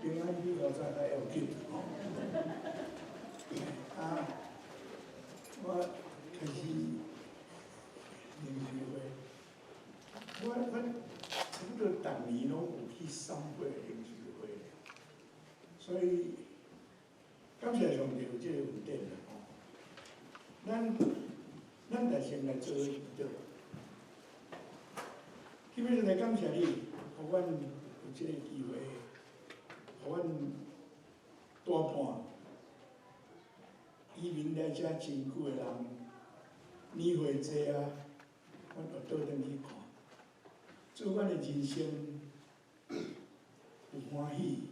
平安比较早较要紧吼。啊，我开始灵修会，我差不多逐年拢有去3回灵修会，所以感谢上帝有这个稳定的吼。咱来先来做祈祷。基本上来感谢你，互阮有这个机会，互阮大半移民来遮真久的人，年岁济啊，阮就倒转去看，做阮的人生有欢喜，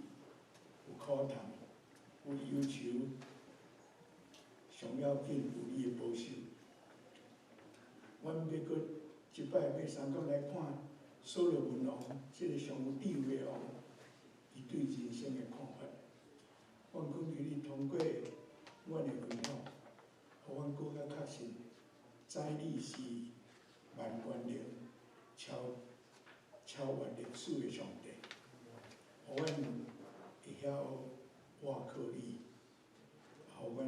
有苦痛，有忧愁，上要紧有你的保守。阮要搁一摆要三国来看所罗门王，这个上有智慧的王，伊对人生的看法。阮恳求你通过阮的分享，互阮更较确信，知你是万权能、超越历史的上帝，互阮会晓倚靠你，互阮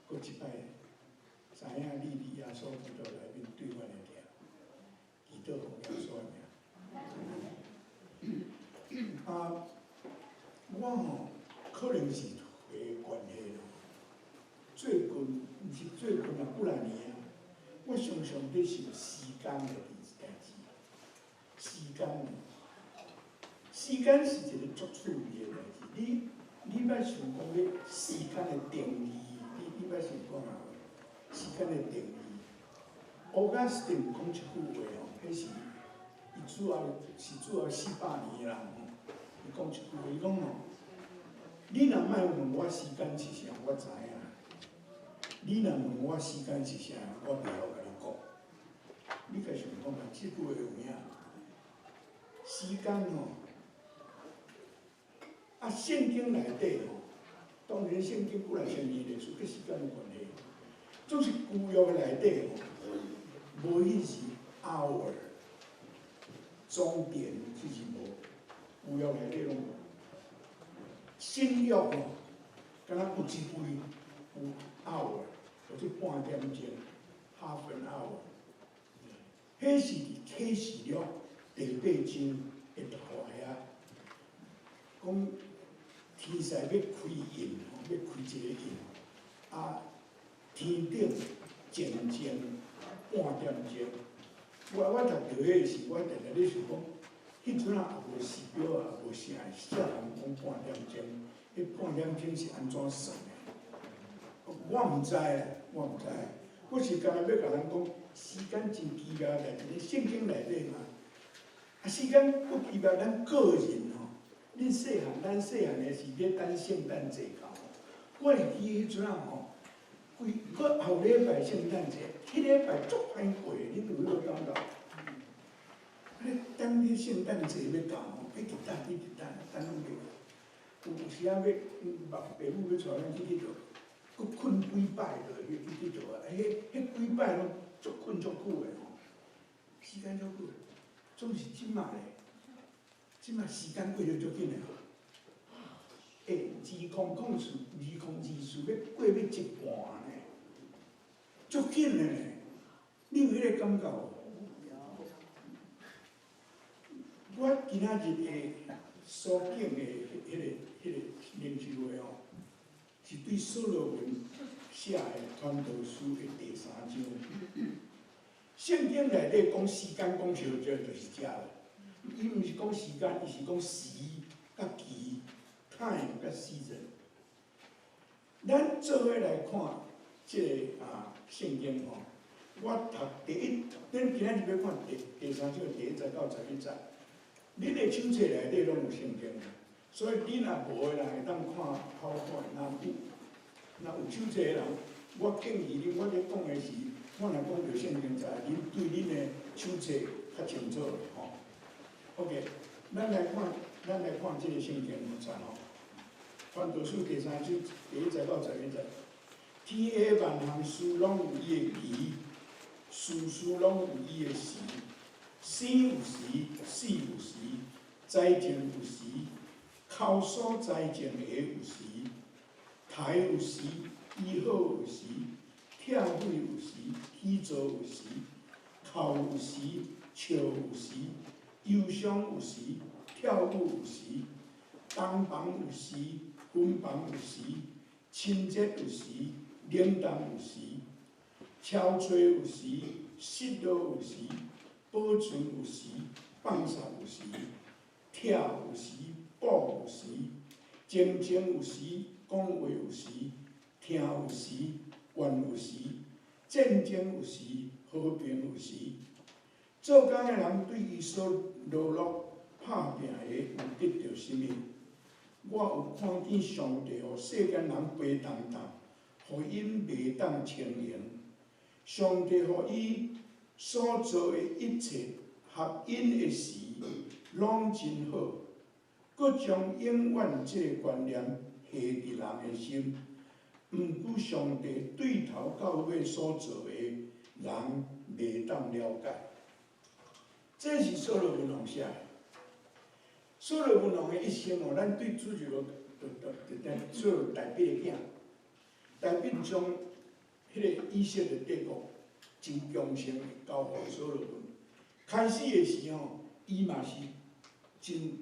搁一摆。知影你伫耶稣基督内面对阮的听，祈祷奉耶稣的名。我吼可能是岁关系咯，最近毋是最近啊，几来年啊，我常常在想时间的代志。时间是一个足趣味的代志。你捌想讲咧时间的定义？你捌想讲啊？时间的定义，奥古斯丁讲一句话哦，迄是伊主要400年的人吼，伊讲一句话，伊讲哦，你若莫问我时间是啥，我知影；你若问我时间是啥，我袂晓甲你讲。你家想讲啊，即句话有影？时间哦，圣经内底哦，当然圣经几来千年历史跟时间有关系。就是旧约内底吼，无迄是 hour 钟点，即是无。旧约内底拢无。新约吼，敢若有一位有 hour， 就是半点钟 ，half an hour。迄是伫启示录第8章的头下，讲天使要开印吼，要开一个印天顶静静半点钟，我读到迄时，我定定咧想讲，迄阵啊也无时表啊，也无啥，啥人讲半点钟，迄半点钟是安怎算的？我毋知啊，我毋知。我是干那要甲人讲，时间真奇妙代志，圣经内底嘛。时间佫奇妙，咱个人吼，咱细汉的是咧等圣诞节到，我会记迄阵啊吼。搁后礼拜圣诞节，迄礼拜足歹过，你有无感觉？等你圣诞节要到吼，一直等拢袂。有时啊爸母要带咱去佚佗，搁困几摆落去佚佗啊！迄几摆拢足困足久的吼，时间足久，总是即马咧，即马时间过得足紧的吼。2024要过要一半呢，足紧的呢，你有迄个感觉无？我今仔日的所讲的迄个灵修会哦，是对所罗门写的传道书的第3章。圣经内底讲时间讲笑笑就是遮啦，伊毋是讲时间，伊是讲时甲期。time 甲 season， 咱做伙来看这个圣经吼。我读咱今仔日要看第3章第1节到11节。恁的手册内底拢有圣经，所以你若无的人会当看好看。若有手册的人，我建议恁，我咧讲的是，我若讲着圣经者，恁对恁的手册较清楚吼。OK， 咱来看这个圣经无错吼。传道书第3章第1节到11节，天下万项事拢有伊的期，事拢有伊的时，生有时，死有时，灾情有时，口所灾情的有时，台有时，医好有时，跳水有时，起坐有时，哭有时，笑有时，忧伤有时，跳舞有时，东房有时，分房有时，亲热有时，冷淡有时，憔悴有时，失落有时，保存有时，放下有时，跳有时，步有时，静静有时，讲话有时，听有时，怨有时，战争有时，和平有时。做工的人对伊所劳碌打拼的有得到甚物？我有看见上帝予世间人陪同同，予因袂当轻盈。上帝予伊所做的一切合因的事，拢真好。搁将永远这个观念下伫人的心。毋过上帝对头到尾所做的，人袂当了解。这是所罗门王写的。所罗门王的一生哦，咱对主就做大笔的囝，大笔将迄个以色列帝国真强盛交互所罗门。开始的时候，伊嘛是真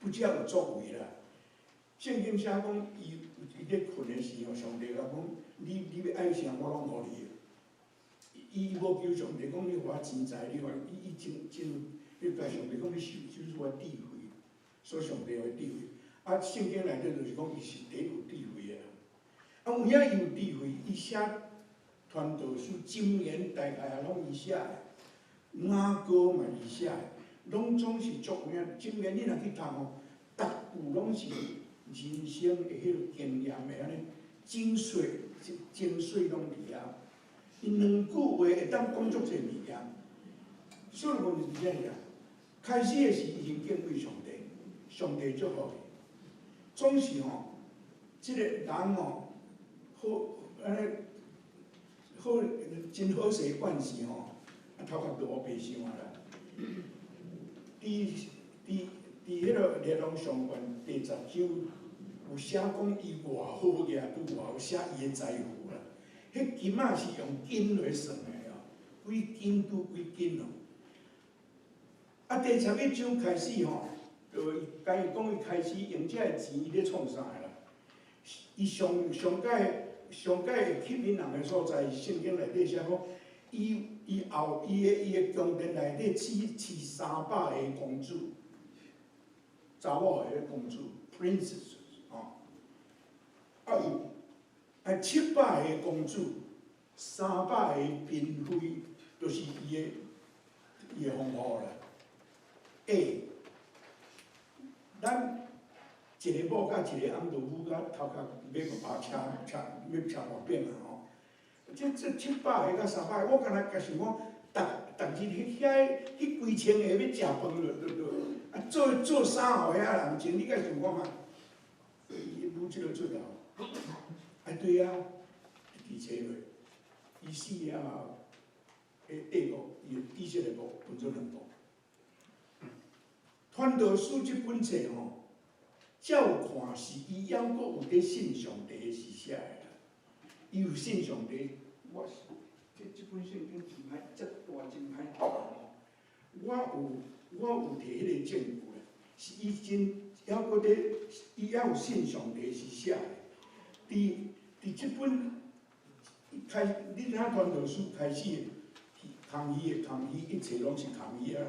不只有作为啦。圣经写讲，伊咧困的时候，上帝甲讲：你要爱啥，我拢互你。伊无求上帝讲你互我钱财，你甲上帝讲你就是我智慧，所以上帝的智慧。啊，圣经内底就是讲伊是第有智慧的人。啊，有影伊有智慧，伊写传道书箴言大概也拢伊写的，雅歌嘛伊写的，拢总是足有影。箴言你若去读吼，逐句拢是人生的迄个经验的安尼精髓拢伫遐。伊两句话会当讲足侪物件。所罗门是这样，开始的时伊先敬畏上帝，上帝祝福伊。总是吼，即个人吼，好安尼好真好势惯势吼，啊头壳都黑白想啊啦。伫迄个列王上卷第10章有写讲伊偌好个，拄偌有写伊的财富啦。迄金仔是用斤来算的哦，几斤拄几斤哦。啊，第11章开始吼，就甲伊讲伊开始用这个钱，伊咧创啥个啦？伊上界会吸引人的所在，圣经内底写讲，伊的宫殿内底饲300个公主，查某的公主 ，princess 哦，啊有700个公主，300个嫔妃，就是伊的皇后啦。咱一个某甲一个翁都母甲头壳要个把车要车外边啊吼，这700个甲300个，我敢若甲想讲，逐日迄几千个要食饭啊做啥互遐人情？你甲想看嘛？伊愈即个出头，对啊，第7月，伊死了后，帝国以色列国分做2国。传道书这本册吼，照看是伊还阁有伫信上帝的是写的啦。伊有信上帝，这本圣经真歹，这大真歹读吼。我有摕迄个证据啦，是伊真还阁伫，伊还有信上帝是写的。伫这本你知影传道书开始。空虚，一切拢是空虚啊！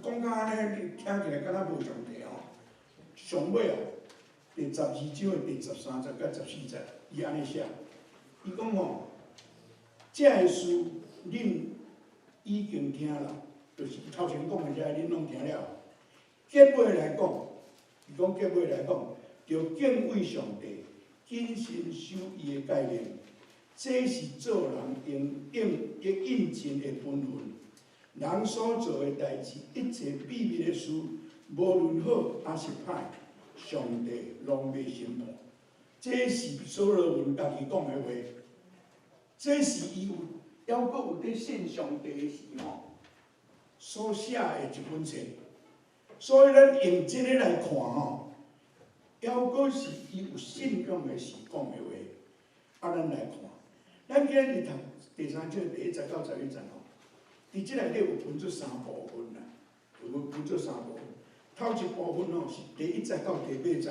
讲到安尼，听起来敢若无上帝哦。上尾啊，第12章的第13节到14节，伊安尼写，伊讲吼，这个事恁已经听了，就是头前讲的这个恁拢听了。结尾来讲，伊讲结尾来讲，着敬畏上帝，谨慎守伊的诫命。这是做人应尽的本分。人所做的代志，一切秘密的事，无论好还是歹，上帝拢要审判。这是所罗门家己讲的话，这是伊还阁有伫信上帝的时候所写的一本册。所以咱用这个来看吼，抑阁是伊有信仰的时讲的话，啊，咱来看，咱今日读第三章第1节到11节吼，伫即内底有分做3部分啦，有分做3部分。头一部分吼是第1节到第8节，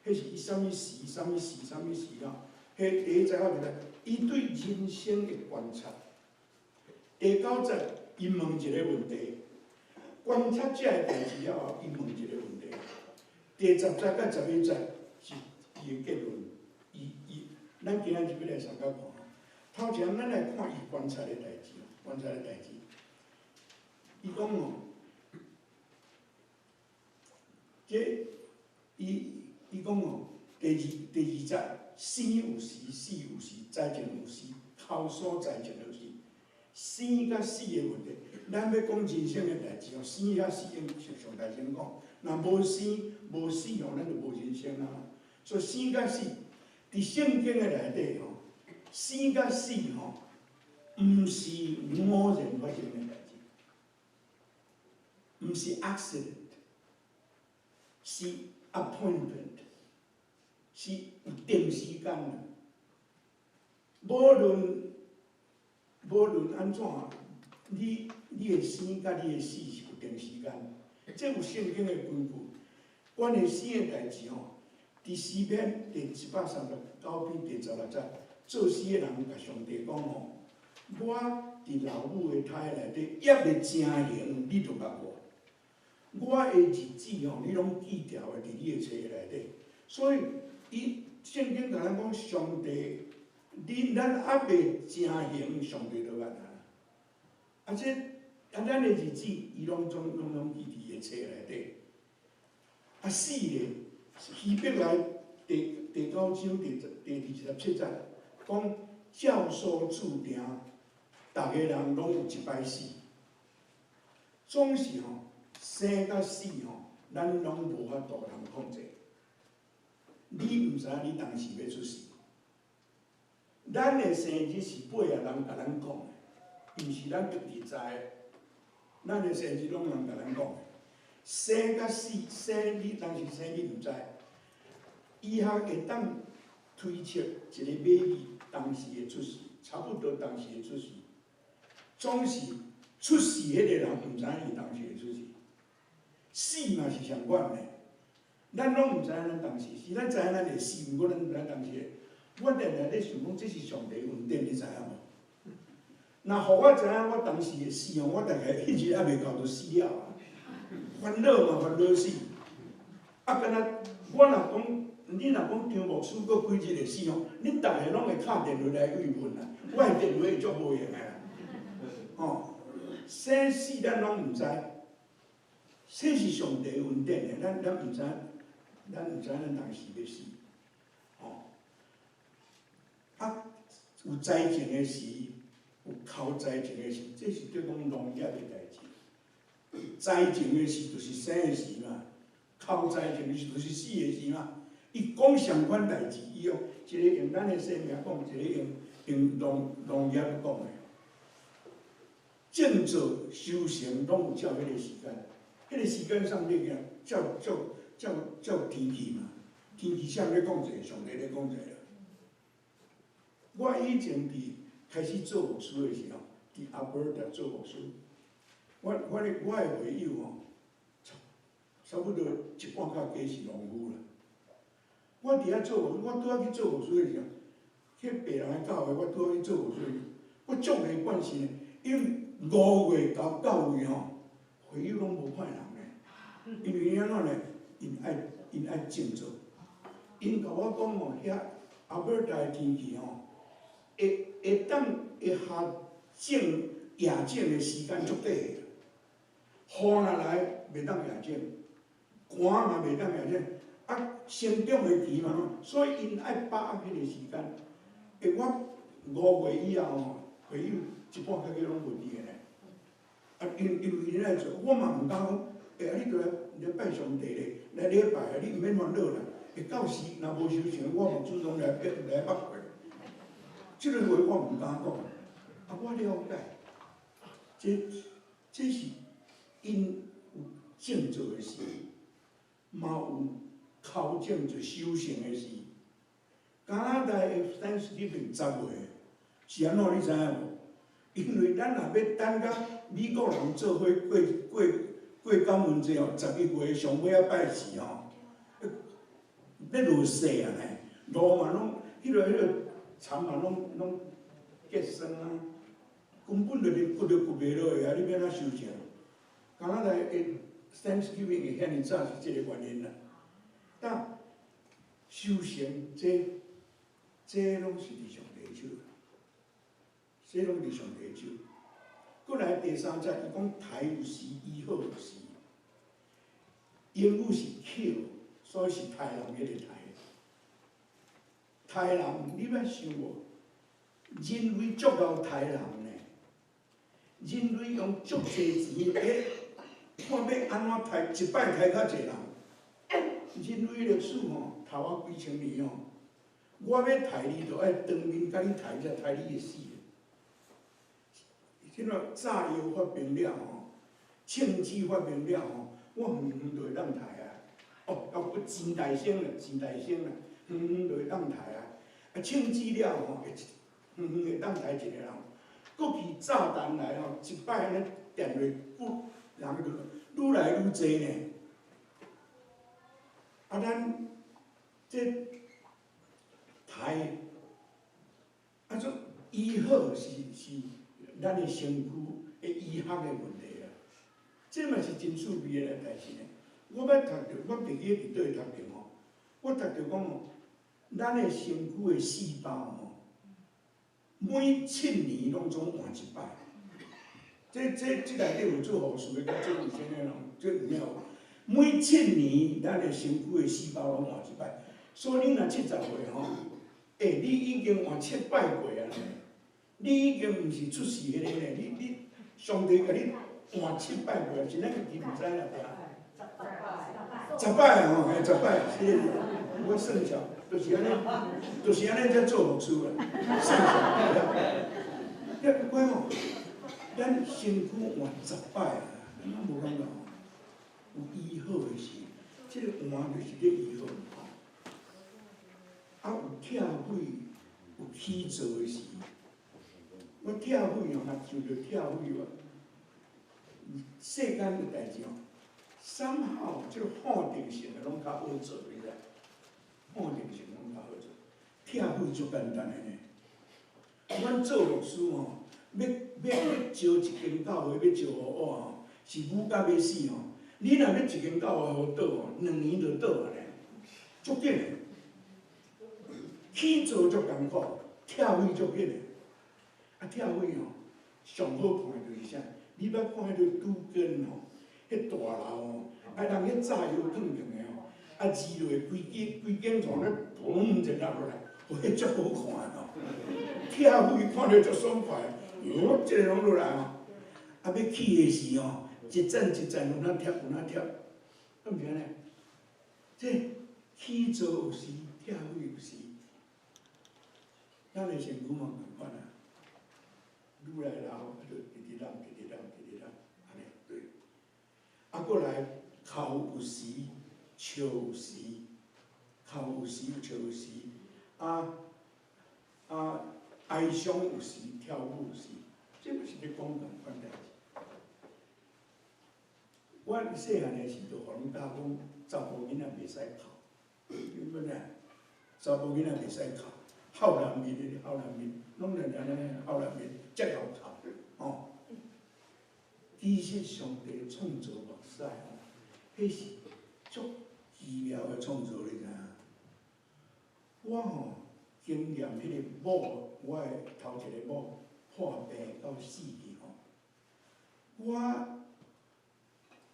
迄是伊啥物时、啥物时、啥物时吼，迄第1节到第8节，伊对人生的观察。第9节，伊问一个问题，观察这个代志了后，伊问一个问题。第10节到11节是伊的结论。咱今仔日要来参加看。头前咱来看伊观察的代志，观察的代志。伊讲哦，伊讲哦，第二节，生有时，死有时，灾情有时，口所灾情有时。生甲死的问题，咱要讲人生的代志哦，生甲死用上大先讲，若无生无死哦，咱就无人生啊。所以生甲死，伫圣经的内底吼，生甲死吼，毋是偶然发生的代志，毋是 accident， 是 appointment， 是有定时间的。无论安怎，你的生甲你的死是有定时间，这有圣经的根据。阮的生的代志吼，伫诗篇第139篇第16节，做诗的人甲上帝讲吼，我伫老母的胎内底还未成形，你就捌我。我的日子吼，你拢记条的伫你的册内底。所以，圣经甲咱讲，上帝。咱还未成形，上帝就捌啊！咱的日子，伊拢记伫伊的册内底。死咧，希伯来第9章第27节讲，照所注定，逐个人拢有一摆死。总是吼，生甲死吼，咱拢无法度通控制。你毋知影你当时要出世。咱的生日是背后人甲咱讲的，毋是咱家己知的。咱的生日拢人甲咱讲的，生甲死，生你当时生你毋知，以后会当推测一个美语当时的出世，差不多当时的出世，总是出世迄个人毋知伊当时的出世，死嘛是上悬的。咱拢毋知影咱当时死，咱知影咱会死，毋过咱毋知影当时的。我定定咧想讲，这是上帝恩典，你知影无？若互我知影我当时会死哦，我大概迄日还未到就死了啊！烦恼嘛，烦恼死。啊，敢若我若讲，你若讲张牧师佫几日会死哦，恁逐个拢会敲电话来慰问啦，我的电话会足无用的啦。哦，生死咱拢毋知，这是上帝恩典的，咱毋知，咱毋知咱当时要死。有灾情的时，有靠灾情的时，这是对讲农业的代志。灾情的时就是生的时嘛，靠灾情的时就是死的时嘛。伊讲相关代志，伊用一个用咱的生命讲，一个用农业讲的。正做修行拢有照迄个时间，迄个时间上帝照天气嘛，天气上咧讲者，上帝咧讲者。我以前伫开始做牧师的时候，伫阿伯达做牧师，我的会友吼，差不多一半较加是农夫啦。我伫遐做牧师，我拄仔去做牧师的时候，迄白人的教会，我拄仔去做牧师的时候，我足袂惯心的，因为5月到9月吼，会友拢无派人咧，因为安怎咧？因爱静坐，因甲我讲吼，遐阿伯达的天气吼。会下正夜景的时间足短个，雨若来袂当夜景，寒嘛袂当夜景，啊生长的期嘛，所以因爱把握迄个时间。我5月以后吼，会友一半较加拢袂记个咧。啊，因为因爱做，我嘛毋敢讲，你着来拜上帝咧，来礼拜啊，你毋免烦恼啦。到时若无收成，我嘛主动来捌过。这个话我毋敢讲，啊，我了解，这是因种做的事，嘛有口种做修行的事。加拿大的 Thanksgiving 10月是安怎你知影无？因为咱若要等到美国人做伙过感恩节哦，11月上尾啊拜四吼，要落雪啊呢，路嘛拢迄个田嘛拢结霜啊，根本就是骨都骨袂落去啊！你要安怎修行？加拿大的 Thanksgiving 会遐尼早是即个原因啦。但修行这拢是伫上帝手，这拢伫上帝手。过来第三节，伊讲台有时，医好有时。英语是 kill， 所以是台人迄个台。台人，你捌想无？人类足够台人呢？人类用足济钱，看要安怎台，一摆台较济人。人类历史吼，头啊几千年吼，我要台你，就爱当面甲你台，才台你会死。即个炸药发明了吼，枪支发明了吼，我远远就会当台啊。哦，要不钱大声啦，钱大声啦，远远就会当台啊。啊，枪支了吼，远远会当台一个人。过去炸弹来吼，一摆安尼电落，人就愈来愈济呢。啊，咱这台啊，这医好是咱的身躯的医学的问题啦。这嘛是真趣味的代志呢。我捌读着，我第几伫倒位读着吼？我读着讲吼，咱的身躯的细胞吼，每7年拢总换一摆。这内底有做护士的，甲做医生的人，做有影有。每7年，咱的身躯的细胞拢换一摆。所以你若70岁吼，你已经换7摆过啊！你已经毋是出世迄个呢，你上帝甲你换7摆过，是咱家己毋知啦，对啊。10摆啊吼，10摆，是我算数，就是安尼才做牧师啊，算数。我吼，咱身躯换10摆啊，咱无感觉吼，有医好的事，即个换就是咧医好。啊，有拆毁，有起造的事。我拆毁哦，若想着拆毁哦，世间的代志哦，somehow 即个否定性的拢较好做，你知？否定性拢较好做，拆毁足简单的呢。阮做牧师吼，要招一间教会，要招互我吼，是武甲要死吼。你若要一间教会互倒吼，2年就倒啊咧，足紧的。起造足艰苦，拆毁足紧的。啊，拆毁吼，上好看的就是啥？你捌看迄个拄根吼，迄大楼吼，啊人迄炸药烫烫的吼，啊移落规间床咧，砰就落落来，迄足好看吼。拆毁看着足爽快，哟，即个拢落来吼。啊要起的时吼，一层一层有哪贴有哪贴，敢毋是安尼？这起造有时，拆毁有时。咱的身躯嘛共款啊，愈来老，就直直人，安尼对。啊，过来口有时，笑有时，口有时，笑有时，哀伤有时，跳舞有时，这不是咧讲共款代志。我细汉的时就互人教讲，查甫囡仔袂使哭，对不对？查甫囡仔袂使哭。好人面的好人面，拢是安尼好人面，才好哭吼。其实上帝创造目屎吼，迄是足奇妙的创造，你知影？我吼经验迄个某，我的头一个某破病到死去吼，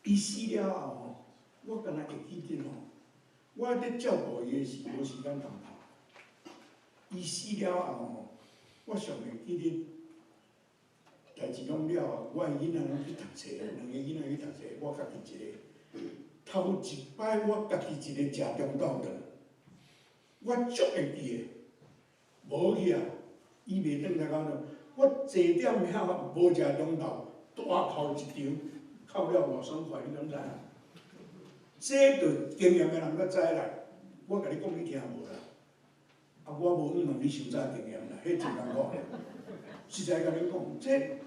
伊死了后吼，我敢若会记得吼，我咧照顾伊的时无时间通哭。伊死了后吼，我上会记得代志拢了后，我的囡仔拢去读册，2个囡仔去读册，我家己一个。头一摆我家己一个食中昼顿，我足会记的。无去啊，伊袂转来讲了，我坐踮遐无食中昼，大哭一场，哭了偌爽快，你敢知影？这着经验的人较知啦。我甲你讲，你听无啦？啊，我无用你上早经验啦，迄真艰苦。实在甲你讲，这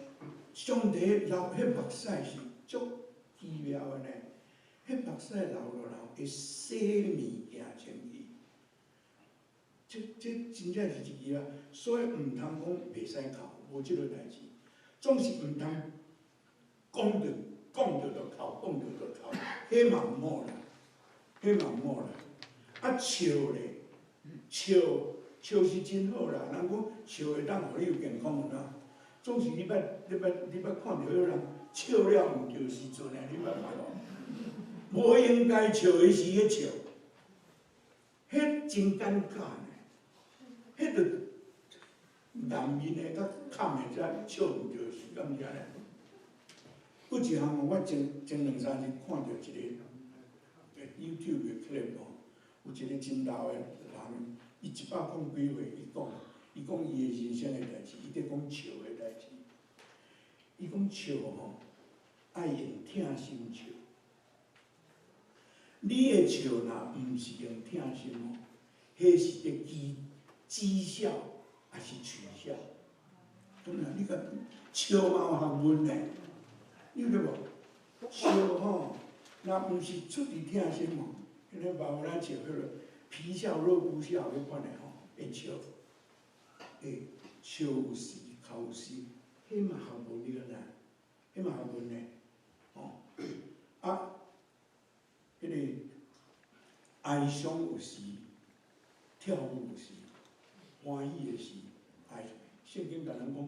上帝流迄目屎是足奇妙的呢。迄目屎流落来会洗物件清气。这真正是一个啊，所以毋通讲袂使哭，无即个代志，总是毋通讲着就哭，讲着就哭，迄嘛毋好啦，迄嘛毋好啦。啊，笑咧，笑是真好啦，人讲笑会当互你有健康啦。总是你捌看到迄人笑了毋对时阵啊，你捌看无？无应该笑的时咧笑，迄真尴尬呢。迄着难面的甲坎的，才笑毋着是感觉咧。佫一项我前2、3日看到一个 YouTube 的 clip 哦，有一个真老的人，伊100几岁，伊讲伊的人生的代志，伊在讲笑的代志。伊讲笑吼，爱用疼心笑。你的笑若毋是用疼心哦，迄是咧讥笑还是取笑？当然，你讲笑嘛有学问嘞，你有无？笑吼，若毋是出自疼心哦，迄个话咱笑迄个皮笑肉不笑迄款的吼，会笑，笑有时，哭有时，迄嘛学问你个呐，迄嘛学问嘞，吼啊，迄个哀伤有时，跳舞有时。欢喜的时，圣经甲人讲，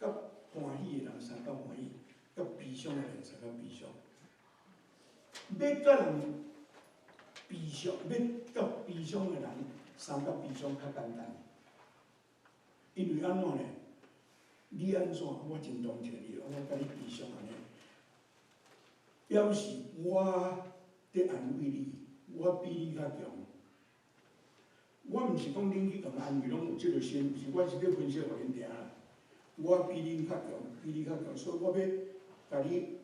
甲欢喜的人相较欢喜，甲悲伤的人相较悲伤。要甲人悲伤，要甲悲伤的人相较悲伤较简单，因为安怎呢？你安怎，我真同情你，我甲你悲伤安尼，表示我伫安慰你，我比你较强。我毋是讲恁去共安慰，拢有即个心，是我是咧分析互恁听啦。我比恁较强，比你较强，所以我要甲你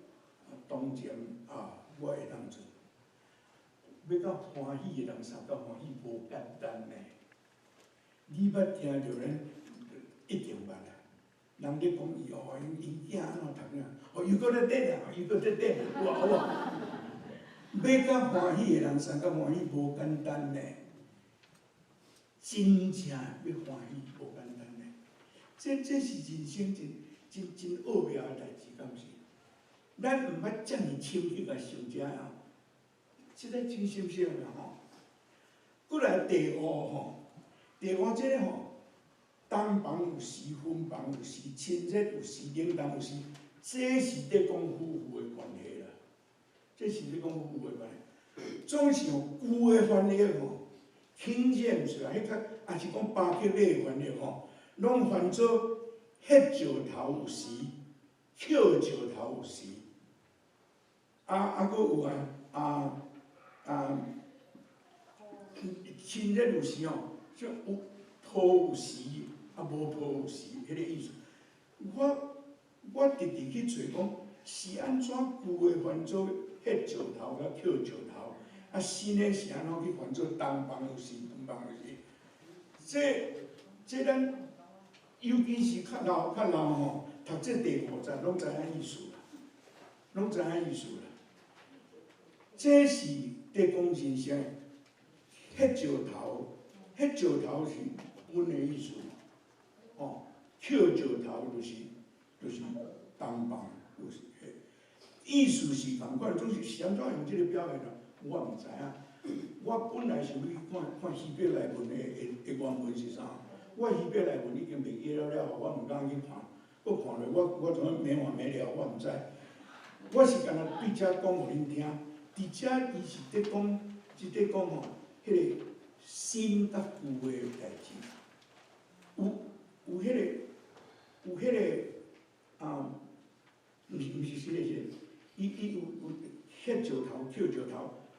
同情啊，我会当做。要甲欢喜的人相较欢喜无简单呢。你捌听着咱一定捌啦。人咧讲伊哦，因囝安怎读啊？哦，伊搁咧等啊，伊搁咧等啊，有无？要甲欢喜的人相较欢喜无简单呢。真正要欢喜无简单嘞，这是人生真奥妙的代志，敢是？咱毋捌遮尔深去甲想遮啊，实在真深刻啦吼。过来第5吼，第5这个吼，东房有时，分房有时，亲热有时，冷淡有时，这是在讲夫妇的关系啦。这是在讲夫妇的关系，总是用旧的翻译吼。轻见出来，迄较也是讲巴结类的翻译吼，拢翻做迄石头有时，捡石头有时，佫有亲热有时吼，就有抱有时，无抱有时，迄个意思。我直直去找讲，是安怎旧的翻做迄石头甲捡石头？新的是安怎去翻做东房有时，东房有时？这咱尤其是较老吼，读这第5章拢知影意思啦，拢知影意思啦。这是在讲人生，迄石头是阮的意思，哦，捡石头就是东房，就是意思是同款，总是安怎用这个表现啦？我毋知影，我本来想去看希伯来文的原文是啥，我希伯来文已经袂记了，我毋敢去看，我看落我怎么没完没了，我毋知。我是干那对遮讲互恁听，伫遮伊是在讲吼，迄个新甲旧的代志，有迄个毋是新的是，伊有迄石头捡石头。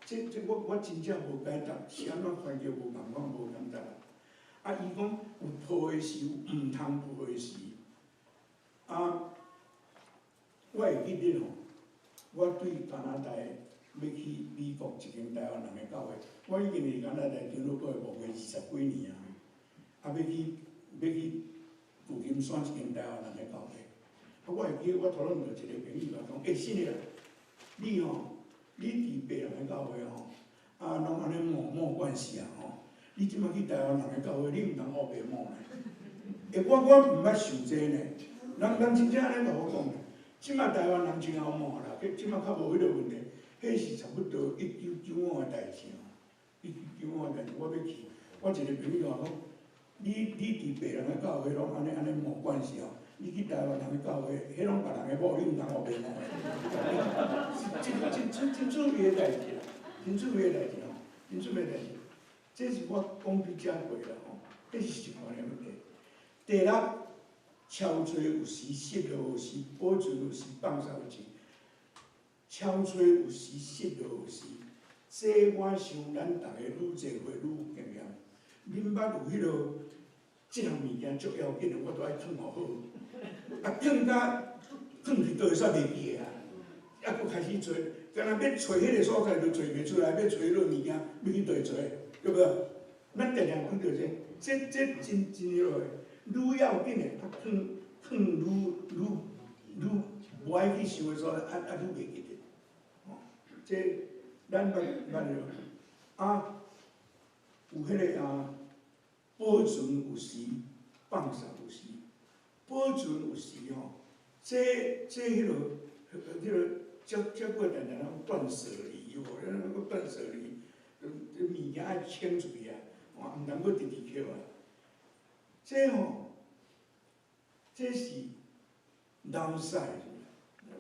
这我真正无解答，是安怎翻译无共款，无感觉啦。伊讲有抱的时，有毋通抱的时。我会记得吼，我对加拿大要去美国一间台湾人的教会，我已经是敢若来长老会牧会20几年啊，啊要去旧金山一间台湾人的教会，啊我会记我讨论着一个朋友讲，新的啦，你伫白人的教会拢安尼摸关系啊你即摆去台湾人的教会，你毋通学白摸呢？我毋捌受这呢，人真正安尼甲我讲。即摆台湾人真好摸啦，即摆较无迄个问题，迄是差不多1995的代志1995的代志，我要去，我一个朋友讲，你伫白人的教会拢安尼摸关系你去台湾人的教会，迄拢别人的某，你毋通学白摸。真趣味的代志啦，真趣味的代志真趣味的代志，这是我讲比较过啦这是习惯的问题。第六。超吹有时，失落有时，保存有时，放手有时。超吹有时，失落有时。这我想咱大家愈侪会愈有经验。恁捌有迄落，即项物件足要紧的，我都爱藏好好。啊，藏甲藏伫倒煞袂记啊！啊，佫开始找，敢若要找迄个所在，就找袂出来；要找迄落物件，要去倒找，对不对？咱常常讲到这真迄落。愈要紧的，啊，藏愈无爱去想的所在，愈袂记得。这咱捌着啊，有迄个保存有时，放手有时。保存有时这迄落照过常常讲断舍离咱讲断舍离，物件爱清出去啊，毋通搁直抾啊。这是南西，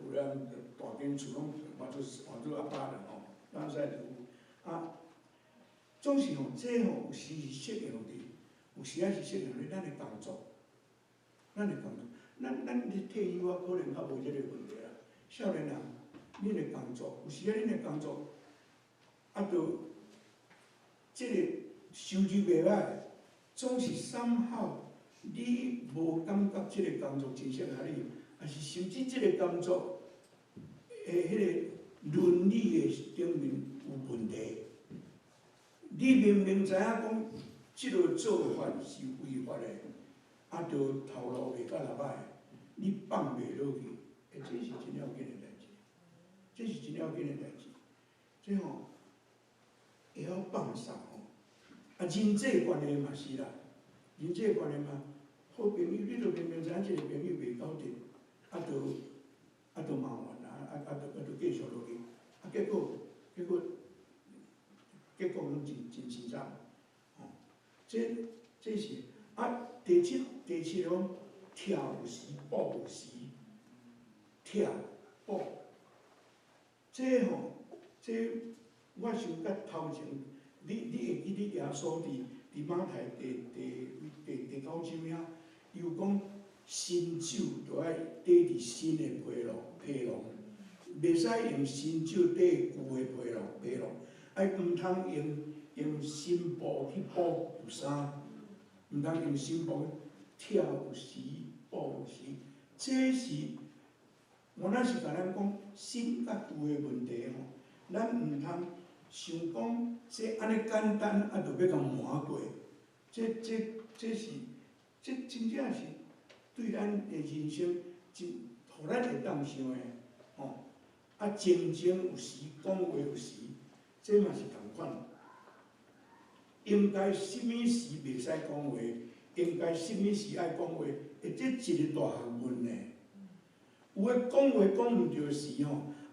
有人大间厝拢换做阿爸的南西就有总是这有时是适用的，有时是适用伫咱的工作，咱咧退休可能较无这个问题啦。少年人，恁的工作，有时恁的工作就这个收入袂歹，总是somehow。你无感觉即个工作真适合你，还是甚至即个工作的迄个伦理的顶面有问题？你明明知影讲即个做法是违法的，就头路袂甲落歹，你放袂落去，这是真要紧的代志，这是真要紧的代志。这会晓放手人际关系嘛是啦，人际关系嘛。好朋友，你著明明知影即个朋友袂搞定，就麻烦啦，就继续落去，结果拢真惨，这是第七种跳有时，补有时，跳补，这我想甲头前，你会记你耶稣伫马太第9章遐。又讲新酒就爱缀伫新的批笼，袂使用新酒缀旧的批笼，毋通用新布去补旧衫，毋通用新布跳有时补有时，这是我若是甲咱讲新甲旧的问题咱毋通想讲这安尼简单就要甲瞒过，这是。这真正是对咱的人生真，互咱会当想的情有时，讲话有时，这嘛是同款。应该什么时袂使讲话，应该什么时爱讲话，这一个大学问呢。有诶讲话讲毋着时也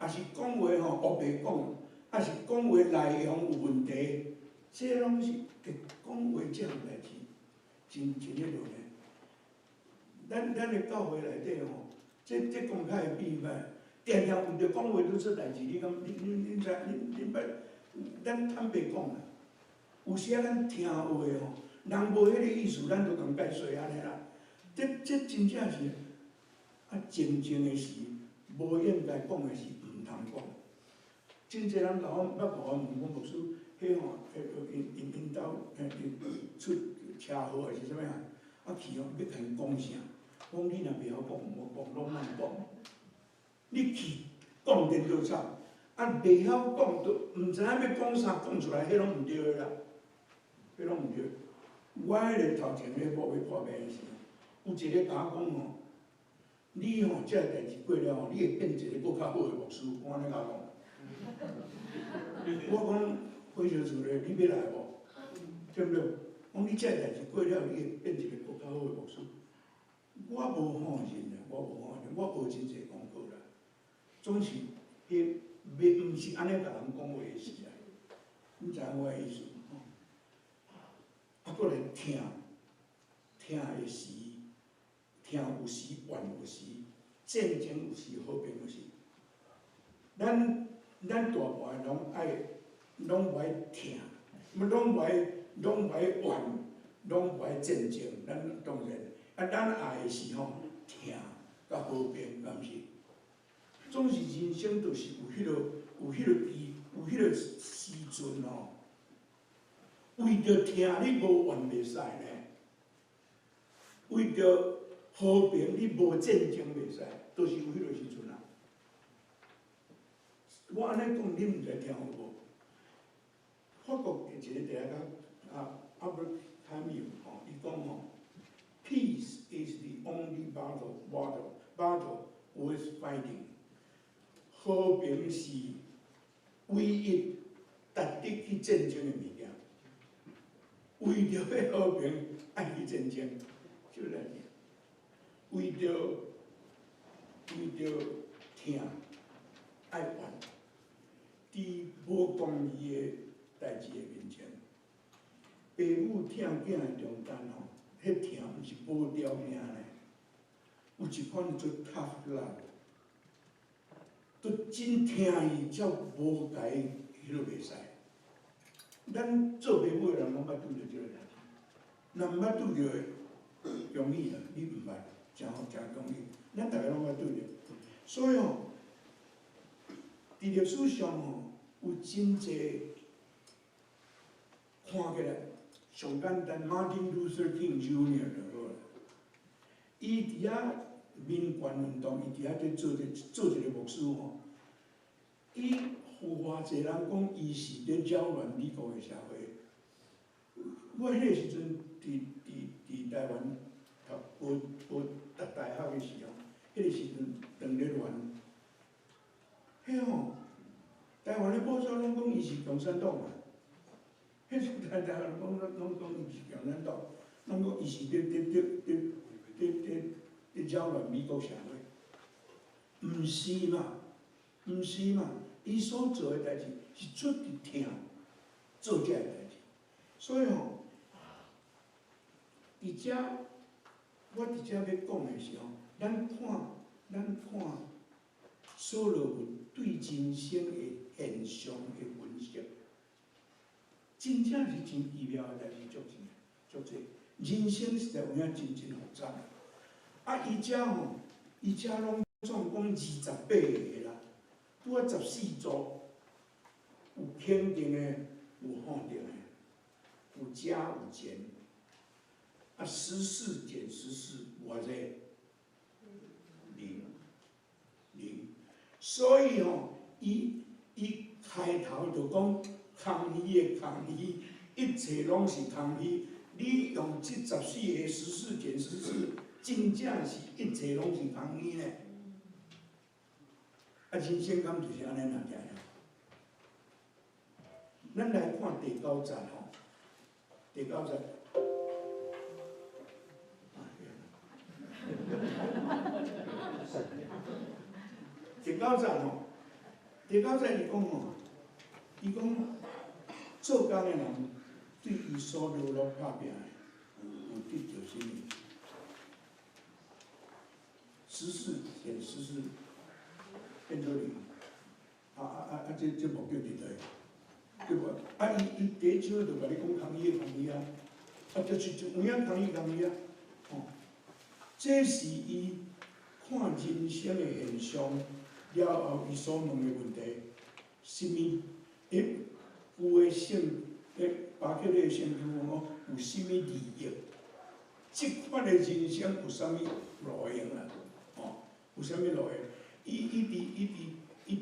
是讲话黑白讲，也是讲话内容有问题，这拢是讲话这项代志，真迄落呢。咱的教会内底这公开的秘密，常常为着讲话拄出代志，你知，恁捌？咱坦白讲啦，有时咱听话人无迄个意思，咱就共解说安尼啦。这真正是真正的事，无应该讲的事，毋通讲。真侪人甲我问讲牧师，迄因兜出车祸还是啥物去要甲因讲啥？讲你若袂晓讲，无讲拢莫讲。你去讲电脑上，啊，袂晓讲，都毋知影要讲啥，讲出来，迄拢毋对个啦，迄拢毋对。我迄个头前迄某要破病时，有一个甲我讲吼，你吼这代志过了吼，你会变一个更较好的牧师，我安尼甲我讲。我讲火烧厝咧，你要来无？对不对？讲你这代志过了，你会变一个更较好的牧师。我无放心啦，我无放心，我无真济功课啦，总是迄袂毋是安尼甲人讲话的事啦，你知影我的意思吼？啊，搁来听的时，听有时，怨有时，战争有时，和平有时。咱大半拢爱听，拢爱怨，拢爱战争。咱当然，啊，咱爱的是吼听，甲和平，敢是？总是人生就是有迄个时阵吼，为着听你无怨袂使呢，为着和平你无战争袂使，都是有迄个时阵啊。我安尼讲，你毋知听有无？法国一个第一个阿伯卡缪吼，伊讲吼 ，Peace is the only battle worth fighting。和平是唯一值得去战争的物件。为着要和平，爱去战争，就来听。为着听，爱怨。伫无公义的代志的面前，父母疼囝的重担吼，迄疼毋是无条命嘞，有一款做 tough love。都真听伊，才无甲伊迄落袂使。咱做父母的人拢捌拄着即个代志，若毋捌拄着的，容易啦，你毋捌，真容易。咱大家拢捌拄着，所以吼，伫历史上吼，有真侪看起来上简单，Martin Luther King Jr. 就好啦。伊伫遐民权运动，伊伫遐伫做一个牧师吼，伊有偌济人讲伊是咧扰乱美国的社会。我迄个时阵伫台湾读大学的时候，迄个时阵当咧乱，迄吼台湾的报纸拢讲伊是共产党嘛，迄时台湾拢讲伊是共产党，拢讲伊是咧扰乱美国社会，毋是嘛？毋是嘛？伊所做的代志是出伫听做这个代志，所以吼，伫遮我伫遮要讲的是吼，咱看所罗门对人生的现象的分析，真正是真奇妙的代志，足侪。人生实在有影真复杂。啊，伊遮拢总讲28个啦，拄啊14组，有肯定的，有否定的，有加有减。啊，14减14，偌济0。所以吼，伊开头就讲空虚的空虚，一切拢是空虚。你用这14个14减14。真正是一切拢是空虚呢。啊，人生敢就是安尼那样了。咱来看第9节吼，第9节。第9节吼，第9节伊讲吼，伊讲做工的人对伊所落打拼的，有得着啥物？14减14变做0，这目标伫倒？对无？啊，伊第一章就甲你讲空虚啊，就是有影空虚啊，吼，这是伊看人生的现象了后，伊所问的问题，什么？有的性，巴克利先生讲哦，有什么利益？这款的人生有啥物路用啊？有啥物路用？伊伫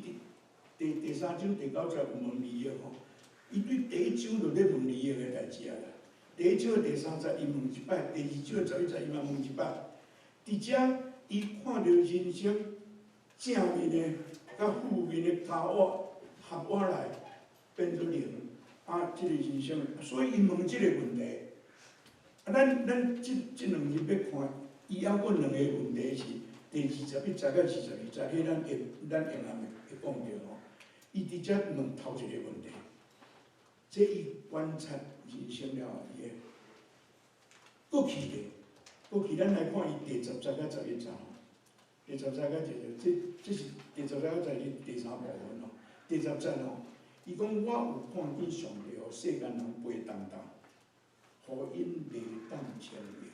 第3 3章、第9节有问利益吼，伊对第1章就咧问利益个代志啊啦。第1章第3节伊问一摆，第2章11节伊嘛问一摆。伫遮伊看到人生正面的甲负面的交合我来变做零，即个人生，所以伊问即个问题。咱即2日要看，以后佫2个问题是第21节到42节，迄咱用暗会讲着吼。伊伫遮问头一个问题，这伊观察人生了后，伊个过去的，过去咱来看伊第10节到11节，第10节到这是第10节到第3部分咯。第10节吼，伊讲我有看见上帝互世间人陪同当。互因袂当称名，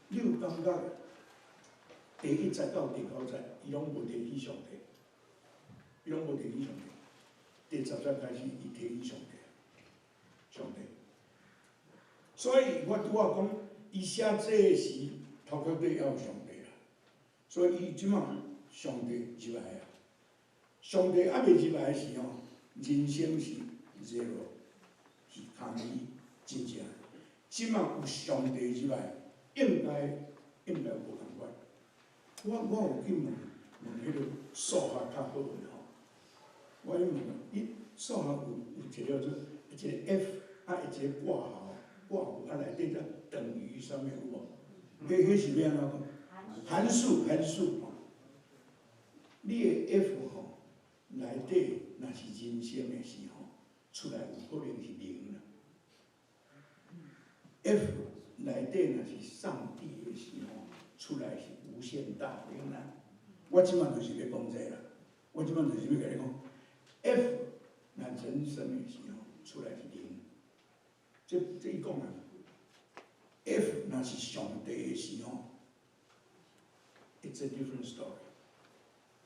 你有感觉？第1节到第9节，伊拢无提起上帝，伊拢无提起上帝。第10节开始，伊提起上帝，上帝。所以我拄仔讲，伊写这时头壳底要有上帝啦。所以伊即马上帝入来啊，上帝还未入来时吼，人生是 zero， 是空伊。真正，即马有上帝入来，应该无共款。我有去问迄个数学较好的吼，我去问伊数学有一个做一个 F， 一个挂号，内底则等于啥物有无？迄是要安怎讲？函数吼，你的 F 吼内底若是人生的时候，出来有可能是0啦。F 内底若是上帝的时候，出来是无限大零啦。我即摆就是要讲这啦，我即摆就是要甲你讲 ，F 若人生的时候出来是0，这伊讲啊 ，F 若是上帝的时候 ，it's a different story，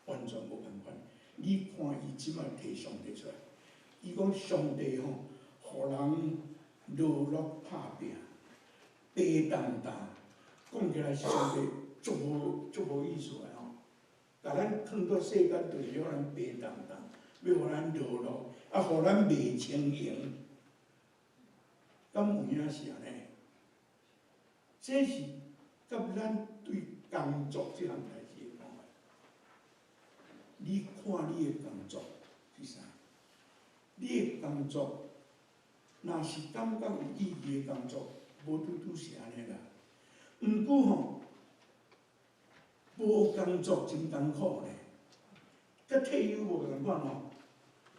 完全无共款。你看伊即摆摕上帝出来，伊讲上帝吼，互人落落拍拼。白当当，讲起来是上帝足无意思的吼，甲咱放到世间就是要咱白当当，要互咱落落，互咱袂清闲，敢有影是安尼？这是甲咱对工作这项代志的看法。你看你的工作是啥？你的工作若是感觉有意义的工作。无拄拄是安尼啦，毋过吼，无工作真艰苦呢。甲退休无共款吼，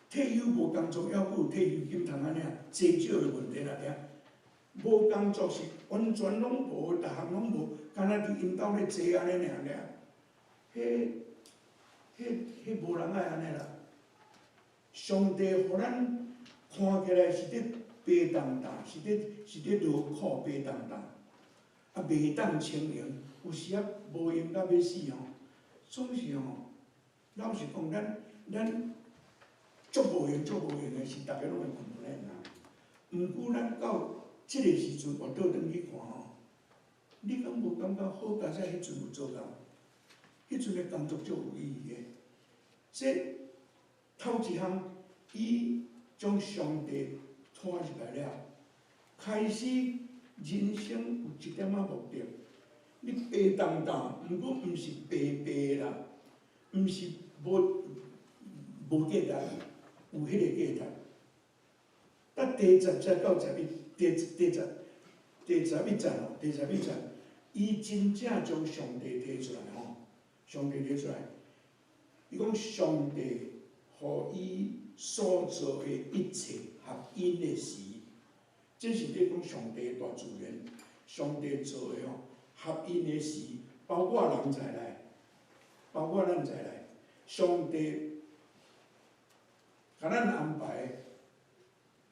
退休无工作，还佫有退休金通安尼啊，济少的问题啦，听。无工作是完全拢无，逐项拢无，干那伫因兜咧坐安尼尔尔。迄无人爱安尼啦。上帝互咱看起来是伫。白当当是咧劳苦白当当，袂当清闲，有时无闲到要死吼。总是吼，老实讲，咱足无闲的是，大家拢会困难啦。毋过咱到即个时阵，我倒转去看吼，你敢无感觉好佳哉？迄阵有做工，迄阵的工作足有意义的。这头一项，伊将上帝。拖入来了，开始人生有一点仔目的。你白当当，毋过毋是白啦，毋是无价值，有迄个价值。到第10节到11，第11节，伊真正将上帝提出来吼，上帝提出来，伊讲上帝互伊所做的一切。合因的时，这是咧讲上帝大自然，上帝做的吼，合因的时，包括人在内，包括咱在内，上帝甲咱安排，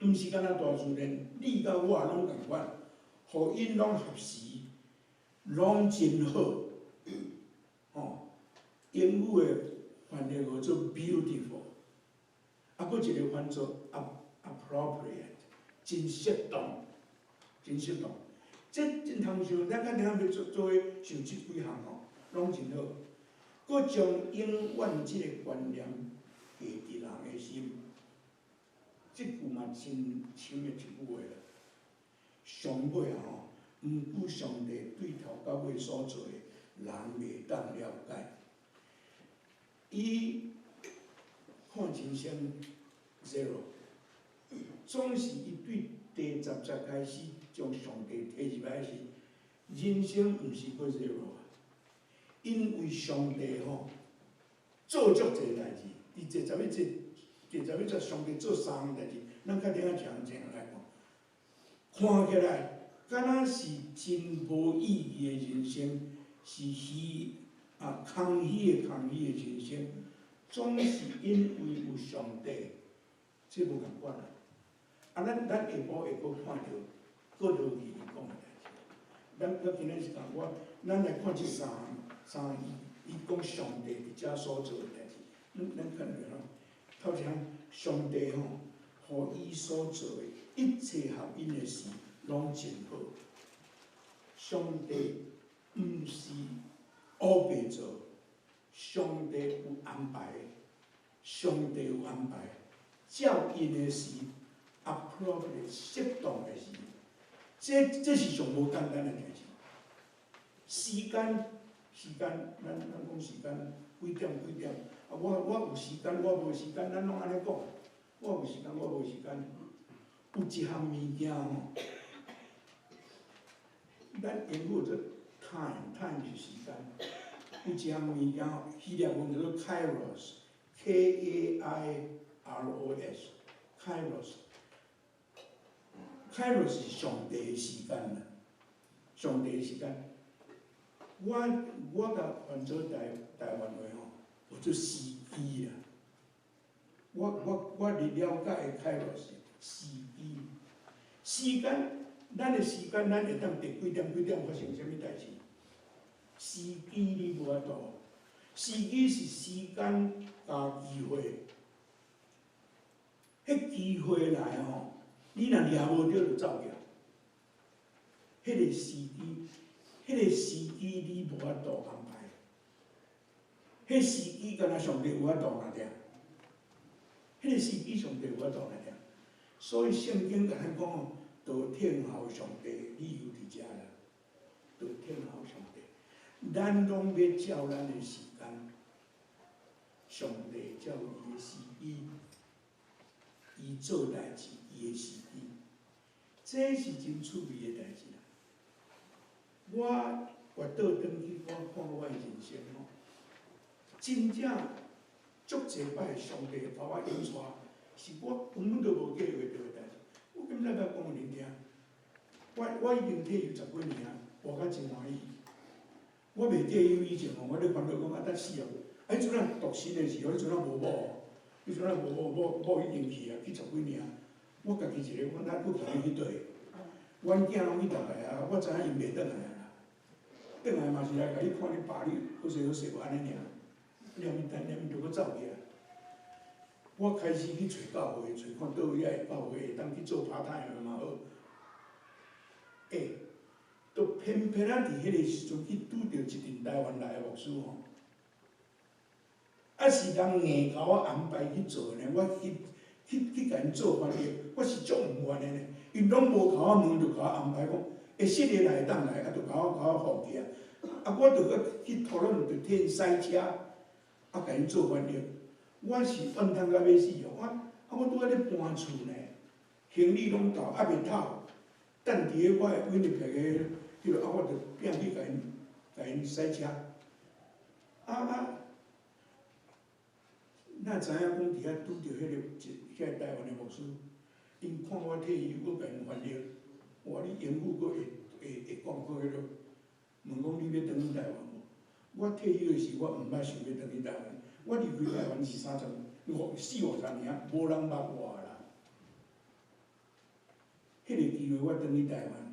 毋是敢若大自然，你甲我拢共款，互因拢合时，拢真好，吼，英语的翻译叫做 beautiful， 佫一个翻做appropriate， 真适当，真适当。这真通想，咱较定要做伙想即几项吼，拢真好。佫将永远即个观念下伫人的心。即句嘛真深的一句话啦。上尾吼，毋过上帝对头到尾所做的，人袂当了解。伊看人生 zero， 总是伊对第10节开始将上帝摕入来时，人生毋是过 zero 啊。因为上帝吼做足侪代志，伫第十一节上帝做3项代志，咱较顶仔讲来看，看起来敢若是真无意义的人生，是空虚的人生，总是因为有上帝，这无共款啦。咱下晡会阁看到各落去伊讲的代志。咱今日是讲咱来看这三项，伊讲上帝伫遮所做的代志。咱看到吼，头前上帝吼，互伊所做的一切合因的事，拢真好。上帝毋是乌白做，上帝有安排，上帝有安排，照因的事 ，appropriate 适当的事，这是上无简单的代志。时间，咱讲时间几点？我有时间，我无时间，咱拢安尼讲。我有时间，我无时间。有一项物件吼，咱英语做 time 是时间。有一项物件，希腊文叫做 kairos，K-A-I-R-O-S，kairos 是上帝的时间啦，上帝的时间。我甲换做台湾话吼，有做时机啦。我哩了解的 kairos 时机，时间，咱的时间，咱会当伫几点发生啥物代志？时机你无法度，时机是时间加机会，迄机会来吼，你若抓无着就走去。迄个时机你无法度安排，迄时机敢若上帝有法度拿定，迄个时机上帝有法度拿定。所以圣经甲咱讲哦，道天后上帝理由伫遮啦，道天后上帝。咱拢要照咱的时间，上帝照伊的时机，伊做代志伊的时机，这是真趣味的代志啦。我回倒转去看我的人生吼，真正足侪摆上帝把我引带，是我根本都无计划到的代志。我今仔要讲互恁听，我已经退休10几年啊，活甲真欢喜。我未退休以前吼，我咧烦恼讲等死啊！迄阵仔独身的时候，迄阵仔无某，迄阵仔无某已经去啊，去10几年。我家己一个，我哪不可能去对？阮囝拢去倒来啊，我知影因袂倒来啊。倒来嘛是来甲你看你爸你好势无安尼尔，念伊就搁走去啊。我开始去找教会，找看倒位的教会会当去做part time嘛好。都偏偏啊！伫迄个时阵去拄着一阵台湾来的牧师吼，是人硬甲我安排去做呢。我去甲因做翻译，我是足毋愿的呢。因拢无甲我问，就甲我安排讲，会适合来当来，就甲我放弃啊。我就搁去讨论，就替因塞车，甲因做翻译。我是怨叹到要死哦！我拄仔咧搬厝呢，行李拢到，还袂透，等伫个我的温入个。我就拼去甲因塞车，哪知影讲伫遐拄着迄台湾的牧师，因看我退休，搁甲因翻译，哇！你英语搁会讲过迄落，问讲你要转去台湾无？我退休的时，我毋捌想要转去台湾，我离开台湾是40-50年，无人捌我啦。迄个机会，我转去台湾。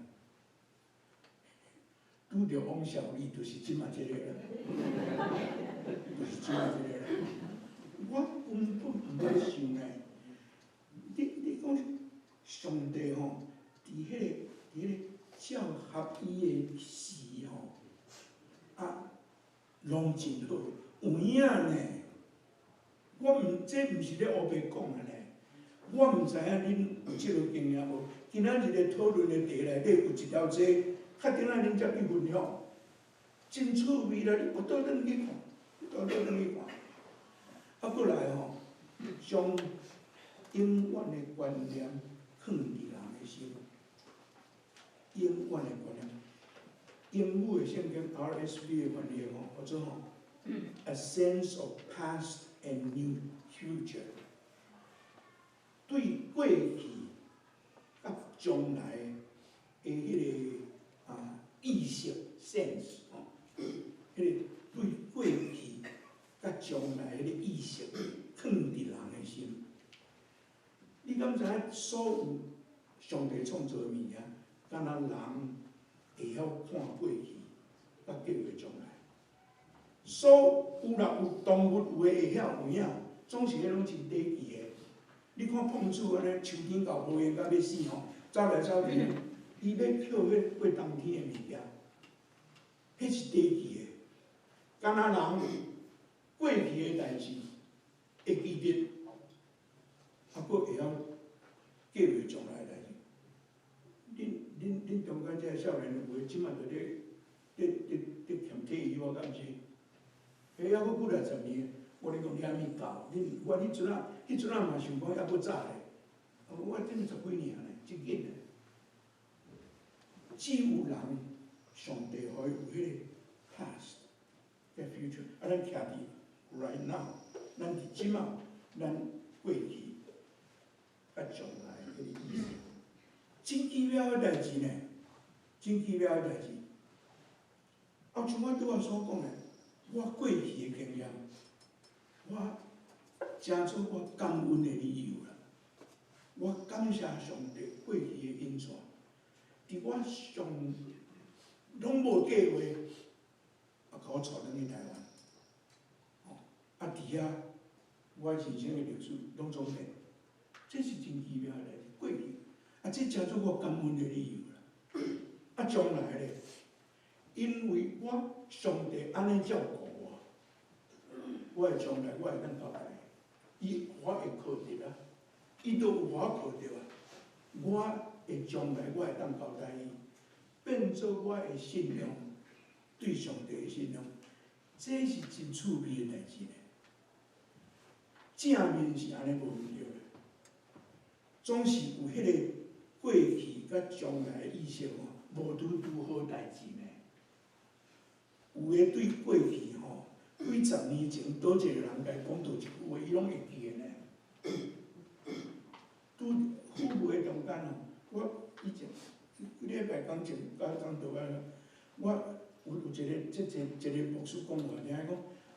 拄着王小丽，就是即马即个啦，就是即马即个啦。我根本毋捌想呢。你讲上帝吼，伫迄个照合伊的事吼，拢真好，有影呢。我这毋是咧乌白讲安尼。我毋知影恁有即个经验无？今仔日咧讨论的题内底有一条这，较顶仔恁才去分享，真趣味啦！你不倒转去看，倒转去看。啊，过来吼，将永远的观念放伫人的心。永远的观念，英语的圣经 RSV 的翻译吼，或者吼 ，a sense of past and new future。对过去甲将来的迄个意识 sense 吼，迄个对过去甲将来迄个意识放伫人的心。你敢知影所有上帝创造的物件，敢若人会晓看过去，甲计划将来。所有若有动物有诶会晓有影，总是迄拢真短期诶。你看碰触安尼，秋天到无闲到要死吼，走来走去，伊要捡迄过冬天诶物件，迄是短期诶。敢若人过去诶代志会记得，佫会晓计划将来诶代志。恁中间这少年有诶，即马就咧欠体育，我敢是？迄还佫几来10年，我咧讲你还没教，我迄阵仔嘛想讲还佫早咧，我顶10几年咧，真紧咧。只有人，上帝可以有迄个 past， 甲 future， 咱徛伫 right now， 咱伫即马，咱过去，甲将来迄个意思，真奇妙诶代志呢，真奇妙诶代志。啊，像我拄仔所讲诶，我过去诶经验，我真做我感恩诶理由啦。我感谢上帝过去诶恩赐，伫我上拢无计划，甲我带转去台湾。伫遐，我人生诶历史拢总变，这是真奇妙诶代志。过去，这真做我感恩诶理由啦。将来咧，因为我上帝安尼照顾我，我诶将来我会当交代，伊我会靠得啊，伊都有我靠着啊，我诶将来我会当交代伊，变做我诶信仰，对上帝诶信仰，这是真趣味诶代志咧。正面是安尼无毋对啦，总是有迄个过去甲将来诶意识吼，无拄好代志呢。有诶对过去吼，几10年前倒一个人甲伊讲倒一句话，伊拢会记诶呢。拄父母诶中间吼，我以前几礼拜工前甲刚倒来，我有一个一个牧师讲话，听讲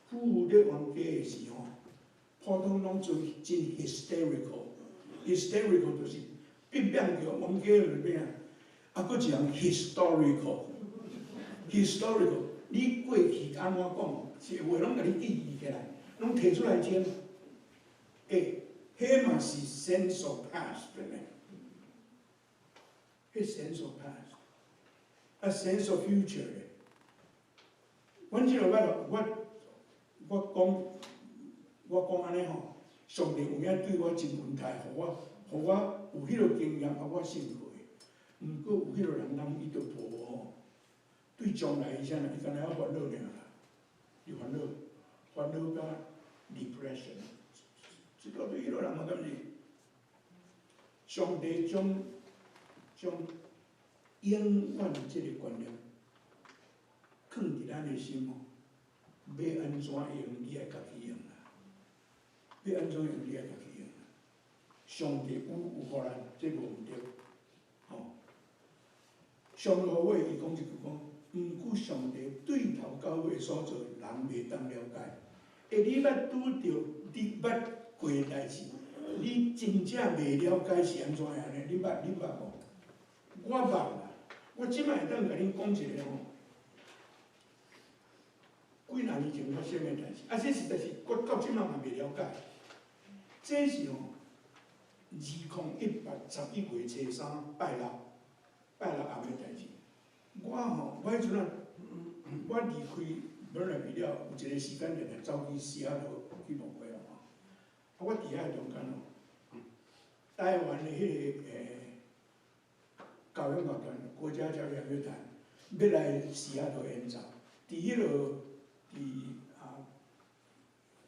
父母咧冤家诶时吼。普通拢做真 hysterical 就是变叫冤家就变啊，佫一项 historical， 你过去安怎讲，是话拢甲你记忆起来，拢摕出来讲，迄嘛是 sense of past 咧，迄 sense of past，a sense of future 咧。阮即落摆我讲安尼吼，上帝有影对我真恩待，互我有迄落经验，我信过。毋过有迄落人伊就无吼，对将来伊啥呢？伊干那要烦恼尔啦，伊烦恼甲 depression， 即个对迄落人嘛，敢是？上帝将永远即个观念放伫咱的心吼，要安怎用，你爱家己用。要安怎用你爱家己用，上帝有互咱，这无毋对，吼。上路尾伊讲一句讲，毋过上帝对头到尾所做，人袂当了解。你捌拄着，你捌过代志，你真正袂了解是安怎样呢？你捌无？我捌啦，我即摆会当甲恁讲一个吼。几若年前发生诶代志，这实在是我到即摆嘛袂了解。这是吼，2018年11月初3拜六暗诶代志。我迄阵仔，我离开本来比了，有一个时间点来走去西雅图去牧会啦吼。伫遐中间哦，台湾的迄个交响乐团国家交响乐团要来西雅图演奏，伫迄落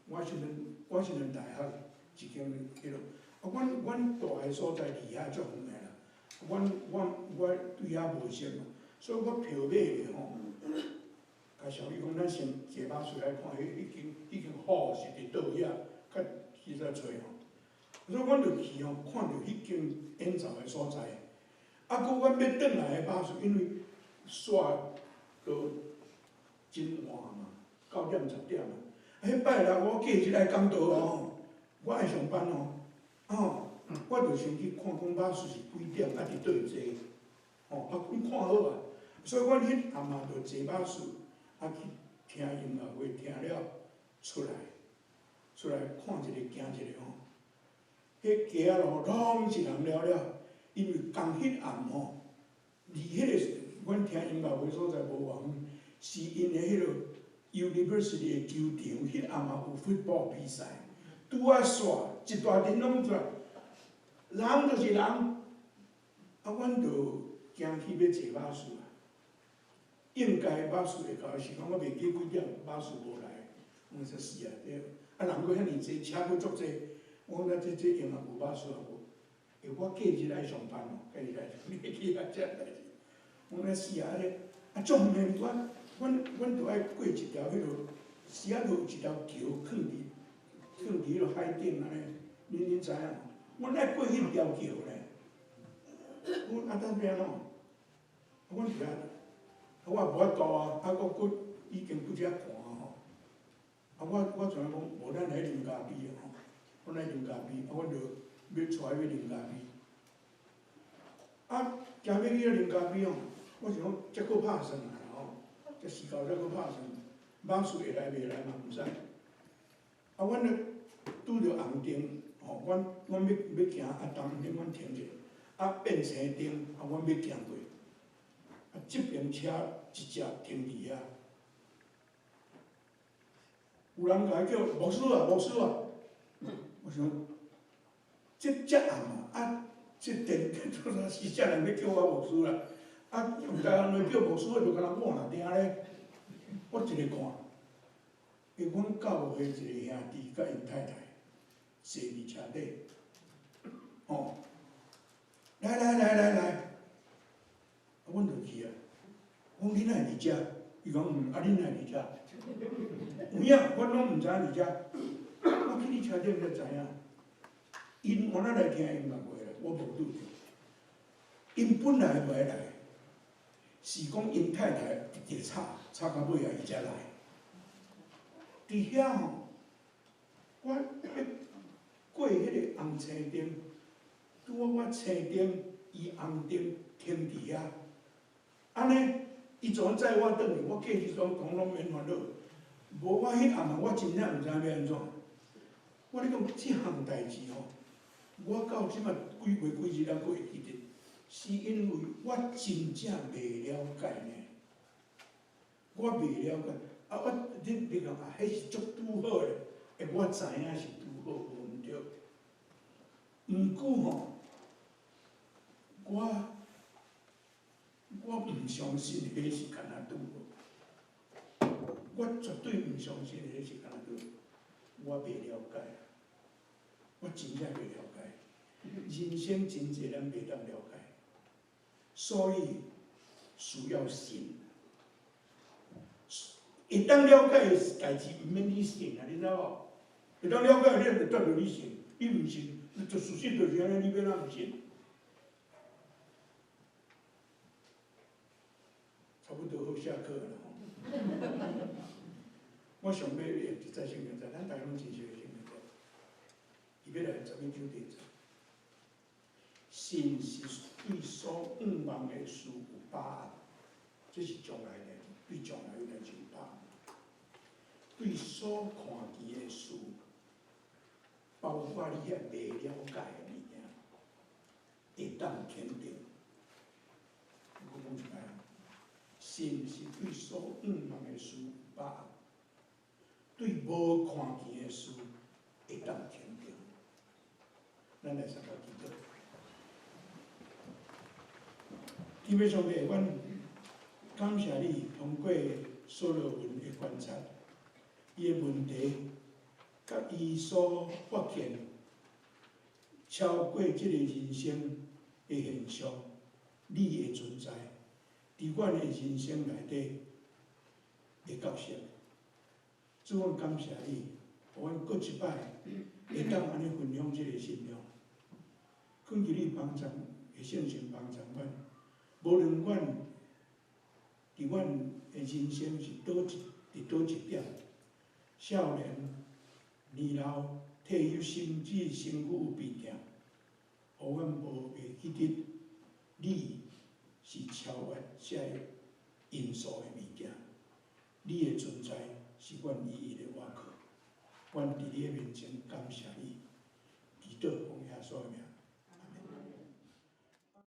Washington大学一间迄落，阮住的所在离遐足远的啦，我对遐无熟嘛，所以我票买的吼，甲小丽讲，咱先坐巴士来看，迄间好是伫倒遐，较实在找吼。所以阮就去吼，看到迄间演奏的所在。啊，佮阮要转来的巴士，因为煞都真晚嘛，9点10点嘛。迄摆啦，我假日来工作哦，我爱上班哦，我就先去看讲巴士是几点，啊伫倒位坐，啊，阮看好啊。所以阮迄暗嘛就坐巴士，啊去听音乐会，听了出来看一个行一个吼，迄街仔路拢是人了了。因为同迄暗吼，离迄个阮听音乐会所在无偌远，是因的迄落 University 的球场，迄暗嘛有 football 比赛，拄啊煞一大阵拢出来，人就是人，啊，阮就行去要坐巴士啊。应该巴士会到的时阵，我袂记几点，巴士无来，我说是啊，对，啊人佫遐尼济，车佫足济，我讲这应啊无巴士啊无。我假日来上班哦，假日来你去啊遮代志。我讲是啊，啊总免阮着爱过一条迄落，时啊有一条桥囥伫迄落海顶安尼，恁知影？阮爱过迄条桥咧。我啊当要安怎？阮伫遐，我也无法度啊，啊佫已经拄则寒吼。啊我怎样讲？无咱来啉咖啡吼，阮来啉咖啡，啊阮就要出来要啉咖啡。啊，行要去啉咖啡哦，我想讲，才佫拍算啦吼，才4到才佫拍算，巴士会来袂来嘛毋知。啊，阮咧拄着红灯，吼，阮要行啊，当面阮停者，啊变青灯，啊，阮要行过，啊，即边车一只停伫遐，有人甲伊叫牧师啊，牧师啊，我想，遮暗啊。这电做啥是啥人要叫我牧师啦？啊，用台湾话叫牧师，我就敢若我若听咧。我一个看，阮9岁一个兄弟甲因太太坐伫车底，吼，来，阮就去啊。我讲恁哪会伫遮？伊讲啊恁哪会伫遮？有影，阮拢毋知影伫遮。我去你车顶才知影，因原来来听音乐会。我无拄着，因本来袂来，是讲因太太直直吵到尾啊，伊才来。伫遐吼，我过迄个红青灯，拄好我青灯，伊红灯停伫遐，安尼，伊怎载我转去？我过去拢免烦恼，无我迄暗啊，我真正毋知要安怎。我咧讲即项代志吼。我到即摆几月几日才佫会记得，是因为我真正袂了解呢。我袂了解，啊，你讲啊，迄是足拄好诶，我知影是拄好，无毋对。毋过吼，我毋相信迄是干那拄好，我绝对毋相信迄是干那拄好，我袂了解，我真正袂了解。人生真济咱袂当了解，所以需要信。会当了解的代志，毋免你信啊，你知无？会当了解的，你就当着你信，你毋信，就事实就是安尼，你要哪毋信？差不多好下课了吼。我上尾一再性命在，咱大家拢真实的性命在，伊要来10年9点。信是对所仰望的事有把握，这是将来的，对将来有代志有把握。对所看见的事，包括你遐袂了解的物件，会当肯定。我讲一摆，信是对所仰望的事有把握，对无看见的事会当肯定。咱来参加祈祷。天父上帝，阮感谢你通过所罗门的观察，伊的问题，甲伊所发现超过即个人生的现象，你的存在，伫阮的人生内底的角色。主，阮感谢你，互阮搁一摆会当安尼分享即个信仰，恳求你帮助，会圣神帮助阮。无论阮伫阮的人生是伫倒一点，少年、年老、退休，甚至身躯有病痛，互阮无会记得你是超越这因素的物件，你的存在是阮唯一的依靠。阮伫你的面前感